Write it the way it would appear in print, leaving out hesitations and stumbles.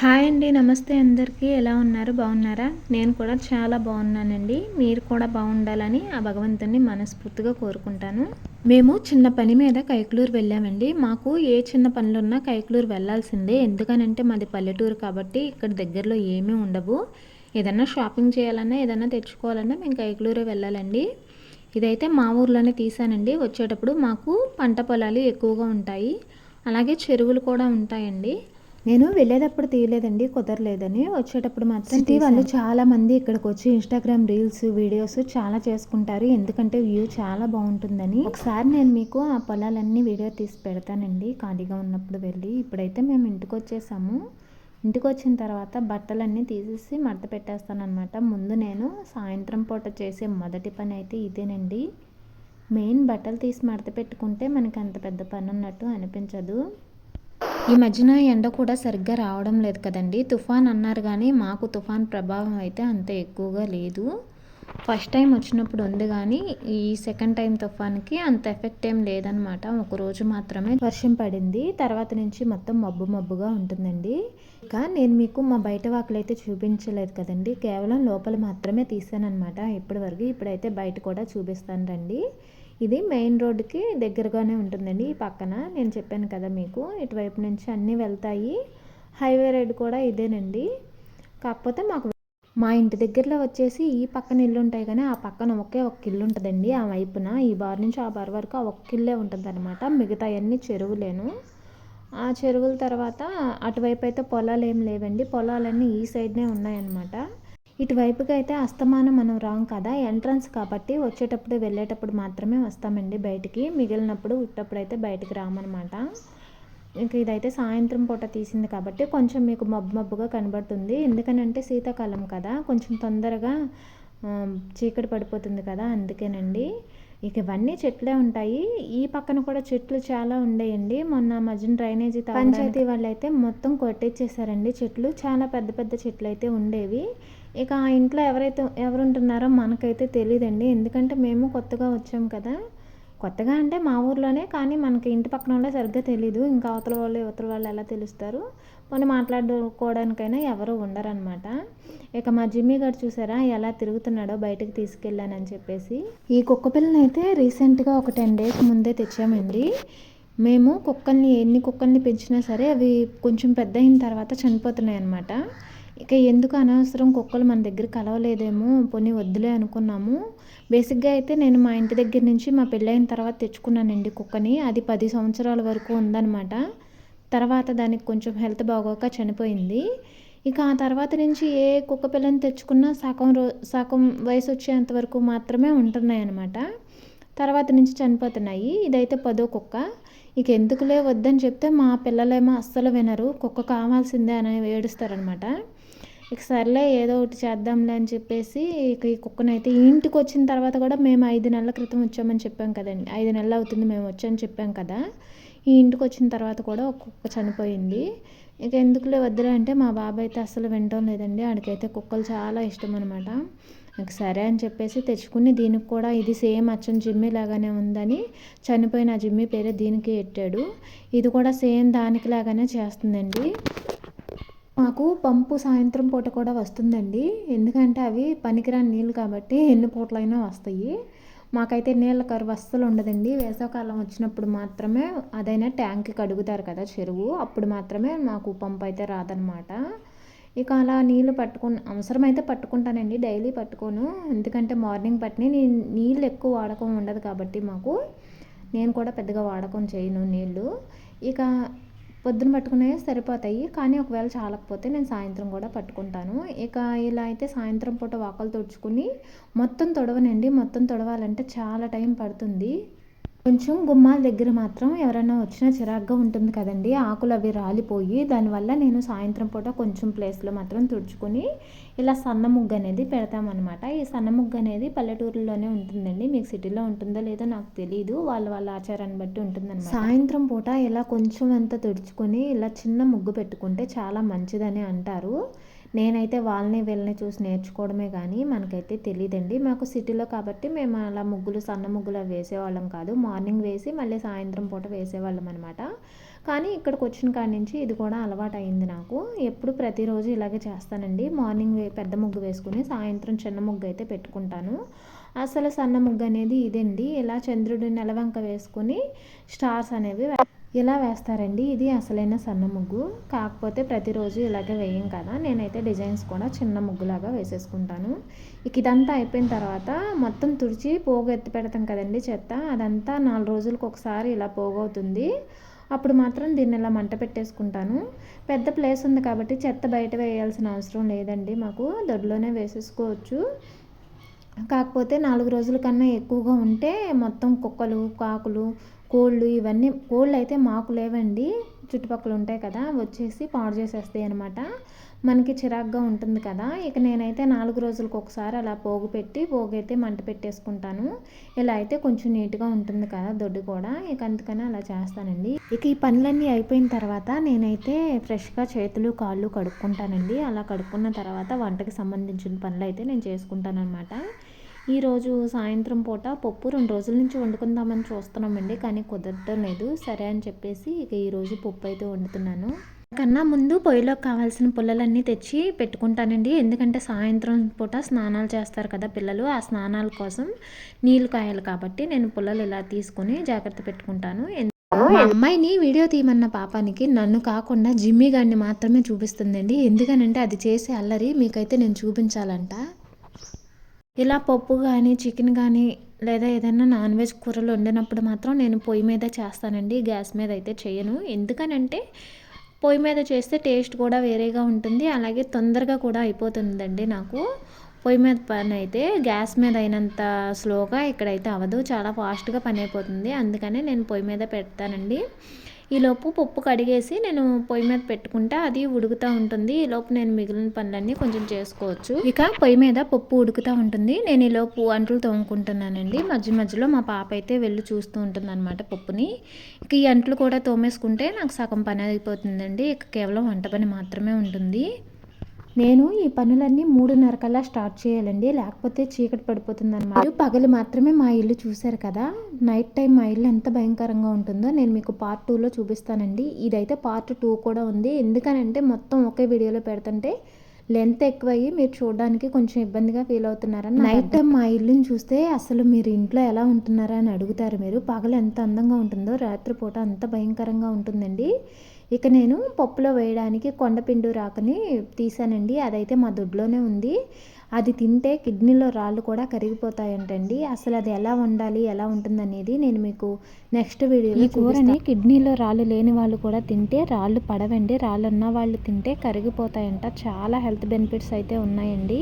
Hi అండి. నమస్తే అందరికీ. ఎలా ఉన్నారు? బాగున్నారా? నేను కూడా చాలా బాగున్నానండి. మీరు కూడా బాగుండాలని ఆ భగవంతుని మనస్ఫూర్తిగా కోరుకుంటాను. మేము చిన్న పని మీద కైకలూరు వెళ్ళామండి. మాకు ఏ చిన్న పనులున్నా కైకలూరు వెళ్ళాల్సిందే. ఎందుకనంటే మాది పల్లెటూరు కాబట్టి ఇక్కడ దగ్గరలో ఏమీ ఉండవు. ఏదన్నా షాపింగ్ చేయాలన్నా ఏదన్నా తెచ్చుకోవాలన్నా మేము కైకలూరే వెళ్ళాలండి. ఇదైతే మా ఊర్లోనే తీసానండి. వచ్చేటప్పుడు మాకు పంట పొలాలు ఎక్కువగా ఉంటాయి, అలాగే చెరువులు కూడా ఉంటాయండి. నేను వెళ్ళేటప్పుడు తీయలేదండి, కుదరలేదని. వచ్చేటప్పుడు మాత్రం సిటీ వాళ్ళు చాలామంది ఇక్కడికి వచ్చి ఇన్స్టాగ్రామ్ రీల్స్ వీడియోస్ చాలా చేసుకుంటారు, ఎందుకంటే వ్యూ చాలా బాగుంటుందని. ఒకసారి నేను మీకు ఆ పొలాలన్నీ వీడియో తీసి పెడతానండి ఖాళీగా ఉన్నప్పుడు వెళ్ళి. ఇప్పుడైతే మేము ఇంటికి వచ్చేసాము. ఇంటికి వచ్చిన తర్వాత బట్టలన్నీ తీసేసి మడత పెట్టేస్తాను అనమాట. ముందు నేను సాయంత్రం పూట చేసే మొదటి పని అయితే ఇదేనండి. మెయిన్ బట్టలు తీసి మడత పెట్టుకుంటే మనకి అంత పెద్ద పని ఉన్నట్టు అనిపించదు. ఈ మధ్యన ఎండ కూడా సరిగ్గా రావడం లేదు కదండి. తుఫాన్ అన్నారు కానీ మాకు తుఫాన్ ప్రభావం అయితే అంత ఎక్కువగా లేదు. ఫస్ట్ టైం వచ్చినప్పుడు ఉంది కానీ ఈ సెకండ్ టైం తుఫాన్కి అంత ఎఫెక్ట్ ఏం లేదనమాట. ఒకరోజు మాత్రమే వర్షం పడింది, తర్వాత నుంచి మొత్తం మబ్బు మబ్బుగా ఉంటుందండి. ఇక నేను మీకు మా బయట వాకులు అయితే చూపించలేదు కదండి, కేవలం లోపల మాత్రమే తీసానమాట ఇప్పటి వరకు. ఇప్పుడైతే బయట కూడా చూపిస్తాను రండి. ఇది మెయిన్ రోడ్డుకి దగ్గరగానే ఉంటుందండి. ఈ పక్కన నేను చెప్పాను కదా మీకు, ఇటువైపు నుంచి అన్నీ వెళ్తాయి. హైవే రోడ్ కూడా ఇదేనండి. కాకపోతే మా ఇంటి దగ్గరలో వచ్చేసి ఈ పక్కన ఇల్లు ఉంటాయి కానీ ఆ పక్కన ఒకే ఒక ఇల్లు ఉంటుందండి. ఆ వైపున ఈ బార్ నుంచి ఆ బార్ వరకు ఆ ఒక్క ఇల్లే ఉంటుంది అనమాట. మిగతా అన్ని చెరువులేను. ఆ చెరువుల తర్వాత అటువైపు అయితే పొలాలు ఏం లేవండి. పొలాలన్నీ ఈ సైడ్నే ఉన్నాయన్నమాట. ఇటువైపుకి అయితే అస్తమానం మనం రాం కదా, ఎంట్రన్స్ కాబట్టి వచ్చేటప్పుడు వెళ్ళేటప్పుడు మాత్రమే వస్తామండి బయటికి. మిగిలినప్పుడు ఉట్టప్పుడు అయితే బయటికి రామన్నమాట. ఇంక ఇదైతే సాయంత్రం పూట తీసింది కాబట్టి కొంచెం మీకు మబ్బు మబ్బుగా కనబడుతుంది. ఎందుకనంటే శీతాకాలం కదా, కొంచెం తొందరగా చీకటి పడిపోతుంది కదా, అందుకేనండి. ఇక ఇవన్నీ చెట్లే ఉంటాయి. ఈ పక్కన కూడా చెట్లు చాలా ఉండేయండి. మొన్న మధ్యన డ్రైనేజీ పంచాయతీ వాళ్ళు అయితే మొత్తం కొట్టించేసారండి చెట్లు. చాలా పెద్ద పెద్ద చెట్లు అయితే ఉండేవి. ఇక ఆ ఇంట్లో ఎవరుంటున్నారో మనకైతే తెలియదండి, ఎందుకంటే మేము కొత్తగా వచ్చాం కదా. కొత్తగా అంటే మా ఊర్లోనే, కానీ మనకి ఇంటి పక్కన వాళ్ళే సరిగ్గా తెలీదు. ఇంకా అవతల వాళ్ళు యువతల వాళ్ళు ఎలా తెలుస్తారు. మనం మాట్లాడుకోవడానికైనా ఎవరు ఉండరనమాట. ఇక మా జిమ్మీ గారు చూసారా ఎలా తిరుగుతున్నాడో బయటకు తీసుకెళ్ళానని చెప్పేసి. ఈ కుక్క పిల్లని అయితే రీసెంట్గా ఒక 10 days ముందే తెచ్చామండి. మేము ఎన్ని కుక్కల్ని పెంచినా సరే అవి కొంచెం పెద్ద అయిన తర్వాత చనిపోతున్నాయి అన్నమాట. ఇక ఎందుకు అనవసరం కుక్కలు మన దగ్గర కలవలేదేమో, పోనీ వద్దులే అనుకున్నాము. బేసిక్గా అయితే నేను మా ఇంటి దగ్గర నుంచి మా పెళ్ళైన తర్వాత తెచ్చుకున్నానండి కుక్కని. అది 10 సంవత్సరాల వరకు ఉందన్నమాట. తర్వాత దానికి కొంచెం హెల్త్ బాగోక చనిపోయింది. ఇక ఆ తర్వాత నుంచి ఏ కుక్క పిల్లని తెచ్చుకున్నా సగం వయసు వచ్చేంత వరకు మాత్రమే ఉంటున్నాయి అన్నమాట. తర్వాత నుంచి చనిపోతున్నాయి. ఇదైతే 10వ కుక్క. ఇక ఎందుకులే వద్దని చెప్తే మా పిల్లలేమో అస్సలు వినరు, కుక్క కావాల్సిందే అని ఏడుస్తారనమాట. ఇక సర్లే ఏదో ఒకటి చేద్దాంలే అని చెప్పేసి ఇక ఈ కుక్కనైతే ఇంటికి వచ్చిన తర్వాత కూడా మేము 5 నెలల క్రితం వచ్చామని చెప్పాం కదండి, 5 నెలలు అవుతుంది మేము వచ్చామని చెప్పాం కదా. ఈ ఇంటికి వచ్చిన తర్వాత కూడా ఒక కుక్క చనిపోయింది. ఇక ఎందుకులే వద్దులే అంటే మా బాబాయ్ అయితే అస్సలు వినటం లేదండి. ఆడికైతే కుక్కలు చాలా ఇష్టం అనమాట. ఇక సరే అని చెప్పేసి తెచ్చుకుని దీనికి కూడా ఇది సేమ్ అచ్చం జిమ్మీ లాగానే ఉందని చనిపోయిన ఆ జిమ్మీ పేరే దీనికి పెట్టాడు. ఇది కూడా సేమ్ దానికి లాగానే చేస్తుందండి. మాకు పంపు సాయంత్రం పూట కూడా వస్తుందండి, ఎందుకంటే అవి పనికిరాని నీళ్ళు కాబట్టి ఎన్ని పూటలైనా వస్తాయి. మాకైతే నీళ్ళ కరువు అస్సలు ఉండదండి. వేసవకాలం వచ్చినప్పుడు మాత్రమే, అదైనా ట్యాంక్కి కడుగుతారు కదా చెరువు, అప్పుడు మాత్రమే మాకు పంపు అయితే రాదనమాట. ఇక అలా నీళ్ళు అవసరమైతే పట్టుకుంటానండి, డైలీ పట్టుకోను. ఎందుకంటే మార్నింగ్ నీళ్ళు ఎక్కువ వాడకం ఉండదు కాబట్టి మాకు, నేను కూడా పెద్దగా వాడకం చేయను నీళ్ళు. ఇక పొద్దున పట్టుకునే సరిపోతాయి, కానీ ఒకవేళ చాలకపోతే నేను సాయంత్రం కూడా పట్టుకుంటాను. ఇక ఇలా అయితే సాయంత్రం పూట వాకలు తుడుచుకుని మొత్తం తొడవనండి. మొత్తం తొడవాలంటే చాలా టైం పడుతుంది. కొంచెం గుమ్మాల దగ్గర మాత్రం ఎవరైనా వచ్చినా చిరాగ్గా ఉంటుంది కదండి, ఆకులు అవి రాలిపోయి. దానివల్ల నేను సాయంత్రం పూట కొంచెం ప్లేస్లో మాత్రం తుడుచుకొని ఇలా సన్న ముగ్గు అనేది పెడతామన్నమాట. ఈ సన్న ముగ్గు అనేది పల్లెటూరులోనే ఉంటుందండి, మీకు సిటీలో ఉంటుందో లేదో నాకు తెలియదు, వాళ్ళ ఆచారాన్ని బట్టి ఉంటుందన్నమాట. సాయంత్రం పూట ఇలా కొంచెం అంతా తుడుచుకొని ఇలా చిన్న ముగ్గు పెట్టుకుంటే చాలా మంచిదని అంటారు. నేనైతే వీళ్ళని చూసి నేర్చుకోవడమే కానీ మనకైతే తెలియదండి. మాకు సిటీలో కాబట్టి మేము అలా సన్న ముగ్గులు వేసేవాళ్ళం కాదు. మార్నింగ్ వేసి మళ్ళీ సాయంత్రం పూట వేసేవాళ్ళం అనమాట. కానీ ఇక్కడికి వచ్చిన కాడి నుంచి ఇది కూడా అలవాటు అయింది నాకు. ఎప్పుడు ప్రతిరోజు ఇలాగే చేస్తానండి. మార్నింగ్ పెద్ద ముగ్గు వేసుకుని సాయంత్రం చిన్న ముగ్గు అయితే పెట్టుకుంటాను. అసలు సన్న ముగ్గు అనేది ఇదండి. ఇలా చంద్రుడి నెలవంక వేసుకుని స్టార్స్ అనేవి ఇలా వేస్తారండి. ఇది అసలైన సన్న ముగ్గు. కాకపోతే ప్రతిరోజు ఇలాగే వేయం కదా, నేనైతే డిజైన్స్ కూడా చిన్న ముగ్గులాగా వేసేసుకుంటాను. ఇక ఇదంతా అయిపోయిన తర్వాత మొత్తం తుడిచి పోగు ఎత్తి పెడతాం కదండి చెత్త, అదంతా 4 రోజులకు ఒకసారి ఇలా పోగవుతుంది. అప్పుడు మాత్రం దీన్ని ఇలా మంట పెట్టేసుకుంటాను. పెద్ద ప్లేస్ ఉంది కాబట్టి చెత్త బయట వేయాల్సిన అవసరం లేదండి, మాకు దొడ్లోనే వేసేసుకోవచ్చు. కాకపోతే 4 రోజుల కన్నా ఎక్కువగా ఉంటే మొత్తం కుక్కలు, కాకులు, కోళ్ళు, ఇవన్నీ కోళ్ళు అయితే మాకు లేవండి, చుట్టుపక్కల ఉంటాయి కదా, వచ్చేసి పాడు చేసేస్తాయి అనమాట. మనకి చిరాగ్గా ఉంటుంది కదా. ఇక నేనైతే 4 రోజులకు ఒకసారి అలా పోగు పెట్టి పోగైతే మంట పెట్టేసుకుంటాను. ఇలా అయితే కొంచెం నీట్గా ఉంటుంది కదా దొడ్డు కూడా, ఇక అందుకని అలా చేస్తానండి. ఇక ఈ పనులన్నీ అయిపోయిన తర్వాత నేనైతే ఫ్రెష్గా చేతులు కాళ్ళు కడుక్కుంటానండి. అలా కడుక్కున్న తర్వాత వంటకి సంబంధించిన పనులు అయితే నేను చేసుకుంటాను అనమాట. ఈరోజు సాయంత్రం పూట పప్పు 2 రోజుల నుంచి వండుకుందామని చూస్తున్నామండి, కానీ కుదరడం లేదు. సరే అని చెప్పేసి ఇక ఈరోజు పప్పు అయితే వండుతున్నాను. కన్నా ముందు పొయ్యిలోకి కావాల్సిన పుల్లలన్నీ తెచ్చి పెట్టుకుంటానండి. ఎందుకంటే సాయంత్రం పూట స్నానాలు చేస్తారు కదా పిల్లలు, ఆ స్నానాల కోసం నీళ్ళు కాయాలి కాబట్టి నేను పుల్లలు ఇలా తీసుకొని జాగ్రత్త పెట్టుకుంటాను. మా అమ్మాయిని వీడియో తీయమన్న పాపానికి నన్ను కాకుండా జిమ్మీ గారిని మాత్రమే చూపిస్తుందండి. ఎందుకనంటే అది చేసే అల్లరి మీకైతే నేను చూపించాలంట. ఇలా పప్పు కానీ చికెన్ కానీ లేదా ఏదైనా నాన్ వెజ్ కూరలు వండినప్పుడు మాత్రం నేను పొయ్యి మీద చేస్తానండి, గ్యాస్ మీద అయితే చేయను. ఎందుకనంటే పొయ్యి మీద చేస్తే టేస్ట్ కూడా వేరేగా ఉంటుంది, అలాగే తొందరగా కూడా అయిపోతుందండి. నాకు పొయ్యి మీద పని అయితే గ్యాస్ మీద అయినంత స్లోగా ఇక్కడైతే అవ్వదు, చాలా ఫాస్ట్గా పని అయిపోతుంది. అందుకనే నేను పొయ్యి మీద పెడతానండి. ఈలోపు పప్పు కడిగేసి నేను పొయ్యి మీద పెట్టుకుంటే అది ఉడుకుతూ ఉంటుంది. ఈలోపు నేను మిగిలిన పనులన్నీ కొంచెం చేసుకోవచ్చు. ఇక పొయ్యి మీద పప్పు ఉడుకుతూ ఉంటుంది, నేను ఈలోపు అంట్లు తోముకుంటున్నానండి. మధ్య మధ్యలో మా పాప అయితే వెళ్ళి చూస్తూ ఉంటుంది అనమాట పప్పుని. ఇక ఈ అంట్లు కూడా తోమేసుకుంటే నాకు సగం పని అయిపోతుందండి. ఇక కేవలం వంట పని మాత్రమే ఉంటుంది. నేను ఈ పనులన్నీ 3:30 కల్లా స్టార్ట్ చేయాలండి, లేకపోతే చీకటి పడిపోతుంది అనమాట. పగలు మాత్రమే మా ఇల్లు చూశారు కదా, నైట్ టైం మా ఇల్లు ఎంత భయంకరంగా ఉంటుందో నేను మీకు పార్ట్ 2లో చూపిస్తానండి. ఇదైతే పార్ట్ 2 కూడా ఉంది. ఎందుకనంటే మొత్తం ఒకే వీడియోలో పెడుతుంటే లెంత్ ఎక్కువయ్యి మీరు చూడడానికి కొంచెం ఇబ్బందిగా ఫీల్ అవుతున్నారని. నైట్ టైం మా ఇల్లుని చూస్తే అసలు మీరు ఇంట్లో ఎలా ఉంటున్నారా అని అడుగుతారు మీరు. పగలు ఎంత అందంగా ఉంటుందో రాత్రిపూట అంత భయంకరంగా ఉంటుందండి. ఇక నేను పప్పులో వేయడానికి కొండపిండు రాకని తీసానండి, అదైతే మా దొడ్లోనే ఉంది. అది తింటే కిడ్నీలో రాళ్ళు కూడా కరిగిపోతాయంటండి. అసలు అది ఎలా వండాలి, ఎలా ఉంటుందనేది నేను మీకు నెక్స్ట్ వీడియోలో చూపిస్తాను. కిడ్నీలో రాళ్ళు లేని వాళ్ళు కూడా తింటే రాళ్ళు పడవండి, రాళ్ళు ఉన్న వాళ్ళు తింటే కరిగిపోతాయంట. చాలా హెల్త్ బెనిఫిట్స్ అయితే ఉన్నాయండి.